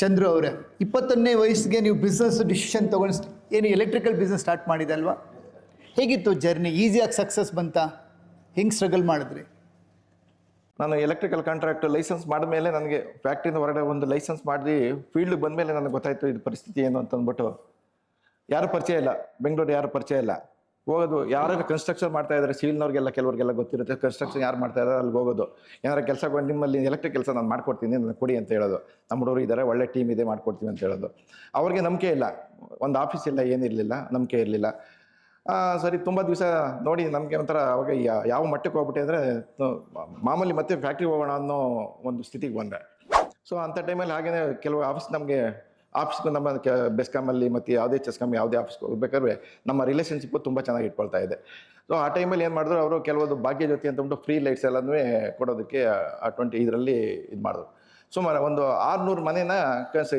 ಚಂದ್ರು ಅವರೇ, 21ನೇ ವಯಸ್ಸಿಗೆ ನೀವು ಬಿಸ್ನೆಸ್ ಡಿಸಿಷನ್ ತೊಗೊಂಡು ಏನು ಎಲೆಕ್ಟ್ರಿಕಲ್ ಬಿಸ್ನೆಸ್ ಸ್ಟಾರ್ಟ್ ಮಾಡಿದೆ ಅಲ್ವಾ? ಹೇಗಿತ್ತು ಜರ್ನಿ? ಈಸಿಯಾಗಿ ಸಕ್ಸಸ್ ಬಂತಾ? ಹೆಂಗೆ ಸ್ಟ್ರಗಲ್ ಮಾಡಿದ್ರಿ? ನಾನು ಎಲೆಕ್ಟ್ರಿಕಲ್ ಕಾಂಟ್ರಾಕ್ಟ್ ಲೈಸೆನ್ಸ್ ಮಾಡಿದ್ಮೇಲೆ ನನಗೆ ಫ್ಯಾಕ್ಟ್ರಿಯಿಂದ ಹೊರಗಡೆ ಒಂದು ಲೈಸೆನ್ಸ್ ಮಾಡಿ ಫೀಲ್ಡ್ಗೆ ಬಂದಮೇಲೆ ನನಗೆ ಗೊತ್ತಾಯಿತು ಇದು ಪರಿಸ್ಥಿತಿ ಏನು ಅಂತಂದ್ಬಿಟ್ಟು. ಯಾರು ಪರಿಚಯ ಇಲ್ಲ, ಬೆಂಗಳೂರು ಯಾರು ಪರಿಚಯ ಇಲ್ಲ. ಹೋಗೋದು ಯಾರು ಕನ್ಸ್ಟ್ರಕ್ಷನ್ ಮಾಡ್ತಾ ಇದ್ದಾರೆ, ಸಿವಿಲ್ನವ್ರಿಗೆಲ್ಲ ಕೆಲವ್ರಿಗೆಲ್ಲ ಗೊತ್ತಿರುತ್ತೆ ಕನ್ಸ್ಟ್ರಕ್ಷನ್ ಯಾರು ಮಾಡ್ತಾ ಇದ್ದಾರೆ, ಅಲ್ಲಿ ಹೋಗೋದು. ಏನಾರು ಕೆಲಸ ನಿಮ್ಮಲ್ಲಿ ಎಲೆಕ್ಟ್ರಿಕ್ ಕೆಲಸ ನಾನು ಮಾಡ್ಕೊಡ್ತೀನಿ, ನನಗೆ ಕೊಡಿ ಅಂತ ಹೇಳೋದು. ನಮ್ಮ ಹುಡುಗರು ಇದ್ದಾರೆ, ಒಳ್ಳೆ ಟೀಮ್ ಇದೆ, ಮಾಡ್ಕೊಡ್ತೀವಿ ಅಂತ ಹೇಳೋದು. ಅವ್ರಿಗೆ ನಂಬಿಕೆ ಇಲ್ಲ, ಒಂದು ಆಫೀಸ್ ಇಲ್ಲ, ಏನಿರಲಿಲ್ಲ, ನಂಬಿಕೆ ಇರಲಿಲ್ಲ. ಸರಿ, ತುಂಬ ದಿವಸ ನೋಡಿ ನಮಗೆ ಒಂಥರ ಅವಾಗ ಯಾವ ಮಟ್ಟಕ್ಕೆ ಹೋಗ್ಬಿಟ್ಟೆ ಅಂದರೆ ಮಾಮೂಲಿ ಮತ್ತೆ ಫ್ಯಾಕ್ಟ್ರಿ ಹೋಗೋಣ ಅನ್ನೋ ಒಂದು ಸ್ಥಿತಿಗೆ ಬಂದೆ. ಸೊ ಅಂಥ ಟೈಮಲ್ಲಿ ಹಾಗೇ ಕೆಲವು ಆಫೀಸ್ಗೂ ನಮ್ಮ ಬೆಸ್ಕಾಮಲ್ಲಿ ಮತ್ತು ಯಾವುದೇ ಚೆಸ್ಕಾಮ್ ಯಾವುದೇ ಆಫೀಸ್ಗೆ ಹೋಗ್ಬೇಕಾದ್ರೆ ನಮ್ಮ ರಿಲೇಷನ್ಶಿಪ್ಪು ತುಂಬ ಚೆನ್ನಾಗಿ ಇಟ್ಕೊಳ್ತಾ ಇದೆ. ಸೊ ಆ ಟೈಮಲ್ಲಿ ಏನು ಮಾಡಿದ್ರು, ಅವರು ಕೆಲವೊಂದು ಭಾಗ್ಯ ಜ್ಯೋತಿ ಅಂತಂದ್ಬಿಟ್ಟು ಫ್ರೀ ಲೈಟ್ಸ್ ಎಲ್ಲನೂ ಕೊಡೋದಕ್ಕೆ ಆ 20 ಇದರಲ್ಲಿ ಇದು ಮಾಡಿದ್ರು. ಸುಮಾರು ಒಂದು 600 ಮನೆನ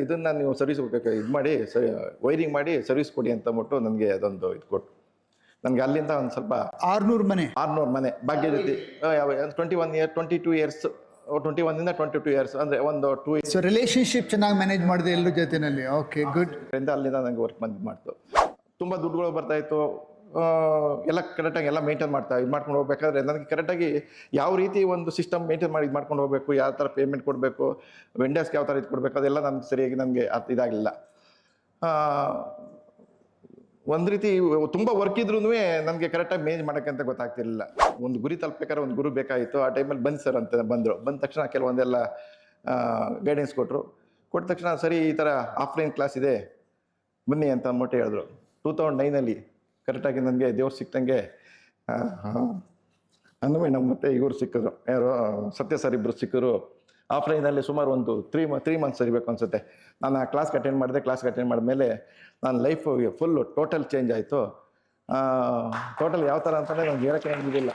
ಇದನ್ನು ನೀವು ಸರ್ವಿಸ್ ಇದು ಮಾಡಿ ವೈರಿಂಗ್ ಮಾಡಿ ಸರ್ವಿಸ್ ಕೊಡಿ ಅಂತಂದ್ಬಿಟ್ಟು ನನಗೆ ಅದೊಂದು ಇದು ಕೊಟ್ಟು ನನಗೆ ಅಲ್ಲಿಂದ ಒಂದು ಸ್ವಲ್ಪ 600 ಮನೆ ಭಾಗ್ಯ ಜ್ಯೋತಿ 22 ಇಯರ್ಸ್ 21 22 ಇಯರ್ಸ್ ಅಂದರೆ ಒಂದು 2 ಸೊ ರಿಲೇಶನ್ಶಿಪ್ ಚೆನ್ನಾಗಿ ಮ್ಯಾನೇಜ್ ಮಾಡಿದೆ ಎಲ್ಲರ ಜೊತೆನಲ್ಲಿ. Okay, good. ಅಲ್ಲಿಂದ ನನಗೆ ವರ್ಕ್ ಮಾಡ್ತು. ತುಂಬ ದುಡ್ಡುಗಳು ಬರ್ತಾಯಿತ್ತು, ಎಲ್ಲ ಕರೆಕ್ಟಾಗಿ ಎಲ್ಲ ಮೇಂಟೈನ್ ಮಾಡ್ಕೊಂಡು ಹೋಗ್ಬೇಕಾದ್ರೆ ನನಗೆ ಕರೆಕ್ಟಾಗಿ ಯಾವ ರೀತಿ ಒಂದು ಸಿಸ್ಟಮ್ ಮೇಂಟೈನ್ ಮಾಡಿ ಇದು ಮಾಡ್ಕೊಂಡು ಹೋಗಬೇಕು, ಯಾವ ಥರ ಪೇಮೆಂಟ್ ಕೊಡಬೇಕು, ವೆಂಡರ್ಸ್ಗೆ ಯಾವ ಥರ ಇದು ಕೊಡಬೇಕು, ಅದೆಲ್ಲ ನನಗೆ ಸರಿಯಾಗಿ ನನಗೆ ಇದಾಗಲಿಲ್ಲ. ಒಂದು ರೀತಿ ತುಂಬ ವರ್ಕ್ ಇದ್ರೂ ನನಗೆ ಕರೆಕ್ಟಾಗಿ ಮೇನೇಜ್ ಮಾಡೋಕ್ಕಂತ ಗೊತ್ತಾಗ್ತಿರ್ಲಿಲ್ಲ. ಒಂದು ಗುರಿ ತಲುಪಬೇಕಾದ್ರೆ ಒಂದು ಗುರು ಬೇಕಾಗಿತ್ತು. ಆ ಟೈಮಲ್ಲಿ ಬನ್ನಿ ಸರ್ ಅಂತ ಬಂದ ತಕ್ಷಣ ಕೆಲವೊಂದೆಲ್ಲ ಗೈಡೆನ್ಸ್ ಕೊಟ್ಟ ತಕ್ಷಣ ಸರಿ ಈ ಥರ ಆಫ್ಲೈನ್ ಕ್ಲಾಸ್ ಇದೆ ಬನ್ನಿ ಅಂತ ಅಂದ್ಬಿಟ್ಟು ಹೇಳಿದ್ರು. 2009 ಕರೆಕ್ಟಾಗಿ ನನಗೆ ದೇವ್ರು ಸಿಕ್ತಂಗೆ ನಮ್ಮ ಮತ್ತೆ ಇವರು ಸಿಕ್ಕಿದ್ರು, ಯಾರು ಸತ್ಯ ಸರ್ ಇಬ್ಬರು ಸಿಕ್ಕರು. ಆಫ್ಲೈನಲ್ಲಿ ಸುಮಾರು ಒಂದು 3 ಮಂತ್ಸ್ ಇರಬೇಕು ಅನಿಸುತ್ತೆ. ನಾನು ಆ ಕ್ಲಾಸ್ಗೆ ಅಟೆಂಡ್ ಮಾಡಿದ್ಮೇಲೆ ನನ್ನ ಲೈಫು ಟೋಟಲ್ ಚೇಂಜ್ ಆಯಿತು. ಟೋಟಲ್ ಯಾವ ಥರ ಅಂತಂದರೆ ನನಗೆ ಹೇಳೋಕ್ಕೆ ಏನಿಲ್ಲ.